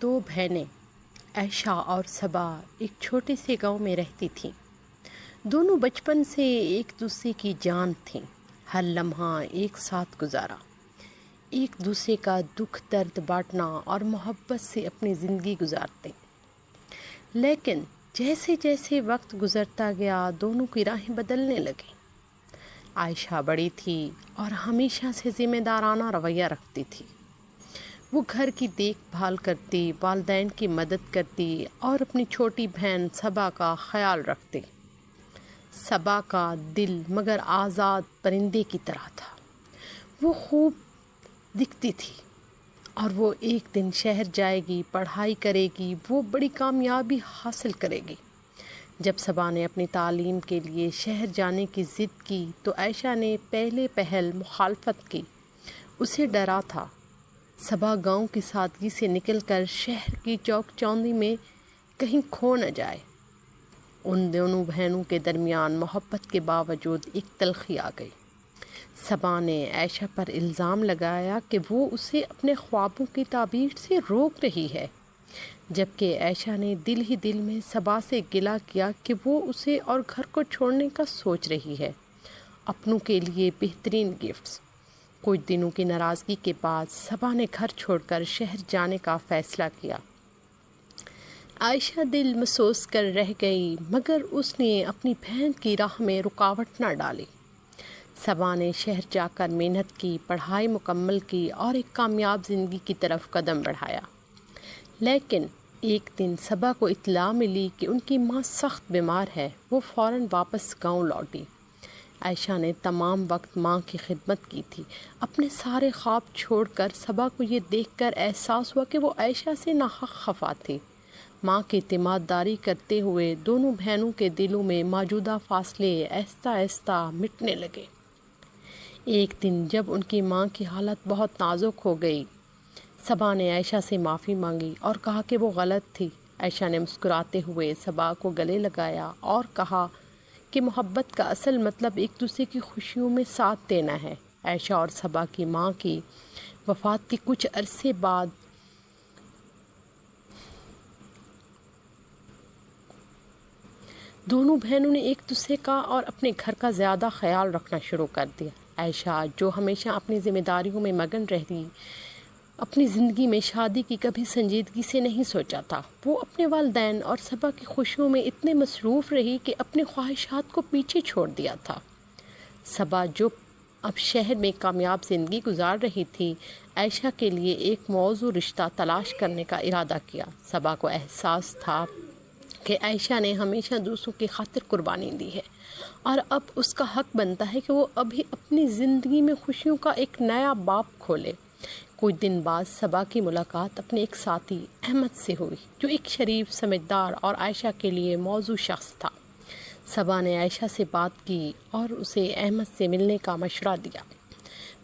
دو بہنیں عائشہ اور صبا ایک چھوٹے سے گاؤں میں رہتی تھیں۔ دونوں بچپن سے ایک دوسرے کی جان تھیں، ہر لمحہ ایک ساتھ گزارا، ایک دوسرے کا دکھ درد بانٹنا اور محبت سے اپنی زندگی گزارتے۔ لیکن جیسے جیسے وقت گزرتا گیا دونوں کی راہیں بدلنے لگیں۔ عائشہ بڑی تھی اور ہمیشہ سے ذمہ دارانہ رویہ رکھتی تھی۔ وہ گھر کی دیکھ بھال کرتی، والدین کی مدد کرتی اور اپنی چھوٹی بہن صبا کا خیال رکھتی۔ صبا کا دل مگر آزاد پرندے کی طرح تھا۔ وہ خوب دکھتی تھی اور وہ ایک دن شہر جائے گی، پڑھائی کرے گی، وہ بڑی کامیابی حاصل کرے گی۔ جب صبا نے اپنی تعلیم کے لیے شہر جانے کی ضد کی تو عائشہ نے پہلے پہل مخالفت کی۔ اسے ڈرا تھا صبا گاؤں کی سادگی سے نکل کر شہر کی چوک چوندی میں کہیں کھو نہ جائے۔ ان دونوں بہنوں کے درمیان محبت کے باوجود ایک تلخی آ گئی۔ صبا نے عائشہ پر الزام لگایا کہ وہ اسے اپنے خوابوں کی تعبیر سے روک رہی ہے، جبکہ عائشہ نے دل ہی دل میں صبا سے گلہ کیا کہ وہ اسے اور گھر کو چھوڑنے کا سوچ رہی ہے، اپنوں کے لیے بہترین گفٹس۔ کچھ دنوں کی ناراضگی کے بعد صبا نے گھر چھوڑ کر شہر جانے کا فیصلہ کیا۔ عائشہ دل محسوس کر رہ گئی، مگر اس نے اپنی بہن کی راہ میں رکاوٹ نہ ڈالی۔ صبا نے شہر جا کر محنت کی، پڑھائی مکمل کی اور ایک کامیاب زندگی کی طرف قدم بڑھایا۔ لیکن ایک دن صبا کو اطلاع ملی کہ ان کی ماں سخت بیمار ہے۔ وہ فوراً واپس گاؤں لوٹی۔ عائشہ نے تمام وقت ماں کی خدمت کی تھی، اپنے سارے خواب چھوڑ کر۔ صبا کو یہ دیکھ کر احساس ہوا کہ وہ عائشہ سے ناحق خفا تھی۔ ماں کی اعتماد داری کرتے ہوئے دونوں بہنوں کے دلوں میں موجودہ فاصلے آہستہ آہستہ مٹنے لگے۔ ایک دن جب ان کی ماں کی حالت بہت نازک ہو گئی، صبا نے عائشہ سے معافی مانگی اور کہا کہ وہ غلط تھی۔ عائشہ نے مسکراتے ہوئے صبا کو گلے لگایا اور کہا کہ محبت کا اصل مطلب ایک دوسرے کی خوشیوں میں ساتھ دینا ہے۔ عائشہ اور صبا کی ماں کی وفات کے کچھ عرصے بعد دونوں بہنوں نے ایک دوسرے کا اور اپنے گھر کا زیادہ خیال رکھنا شروع کر دیا۔ عائشہ جو ہمیشہ اپنی ذمہ داریوں میں مگن رہی، اپنی زندگی میں شادی کی کبھی سنجیدگی سے نہیں سوچا تھا۔ وہ اپنے والدین اور صبا کی خوشیوں میں اتنے مصروف رہی کہ اپنی خواہشات کو پیچھے چھوڑ دیا تھا۔ صبا جو اب شہر میں کامیاب زندگی گزار رہی تھی، عائشہ کے لیے ایک موزوں رشتہ تلاش کرنے کا ارادہ کیا۔ صبا کو احساس تھا کہ عائشہ نے ہمیشہ دوسروں کی خاطر قربانی دی ہے اور اب اس کا حق بنتا ہے کہ وہ ابھی اپنی زندگی میں خوشیوں کا ایک نیا باب کھولے۔ کچھ دن بعد صبا کی ملاقات اپنے ایک ساتھی احمد سے ہوئی، جو ایک شریف، سمجھدار اور عائشہ کے لیے موزوں شخص تھا۔ صبا نے عائشہ سے بات کی اور اسے احمد سے ملنے کا مشورہ دیا۔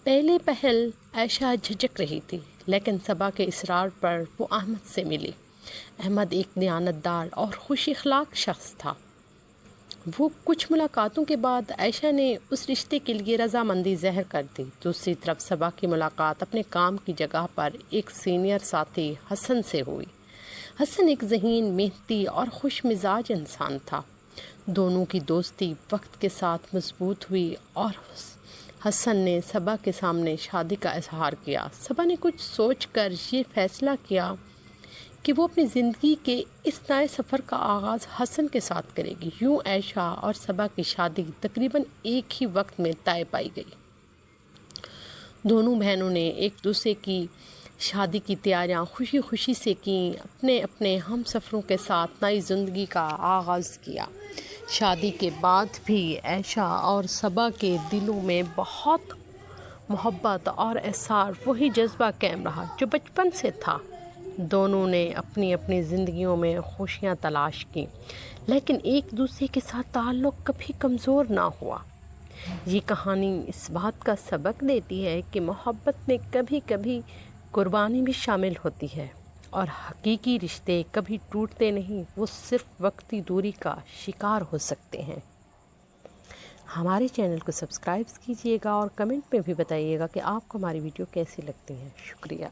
پہلے پہل عائشہ جھجک رہی تھی، لیکن صبا کے اصرار پر وہ احمد سے ملی۔ احمد ایک دیانتدار اور خوش اخلاق شخص تھا۔ وہ کچھ ملاقاتوں کے بعد عائشہ نے اس رشتے کے لیے رضامندی ظاہر کر دی۔ دوسری طرف صبا کی ملاقات اپنے کام کی جگہ پر ایک سینئر ساتھی حسن سے ہوئی۔ حسن ایک ذہین، محنتی اور خوش مزاج انسان تھا۔ دونوں کی دوستی وقت کے ساتھ مضبوط ہوئی اور حسن نے صبا کے سامنے شادی کا اظہار کیا۔ صبا نے کچھ سوچ کر یہ فیصلہ کیا کہ وہ اپنی زندگی کے اس نئے سفر کا آغاز حسن کے ساتھ کرے گی۔ یوں عائشہ اور صبا کی شادی تقریباً ایک ہی وقت میں طے پائی گئی۔ دونوں بہنوں نے ایک دوسرے کی شادی کی تیاریاں خوشی خوشی سے کیں، اپنے اپنے ہم سفروں کے ساتھ نئی زندگی کا آغاز کیا۔ شادی کے بعد بھی عائشہ اور صبا کے دلوں میں بہت محبت اور احساس، وہی جذبہ قائم رہا جو بچپن سے تھا۔ دونوں نے اپنی اپنی زندگیوں میں خوشیاں تلاش کیں، لیکن ایک دوسرے کے ساتھ تعلق کبھی کمزور نہ ہوا۔ یہ کہانی اس بات کا سبق دیتی ہے کہ محبت میں کبھی کبھی قربانی بھی شامل ہوتی ہے اور حقیقی رشتے کبھی ٹوٹتے نہیں، وہ صرف وقتی دوری کا شکار ہو سکتے ہیں۔ ہمارے چینل کو سبسکرائب کیجیے گا اور کمنٹ میں بھی بتائیے گا کہ آپ کو ہماری ویڈیو کیسی لگتی ہے۔ شکریہ۔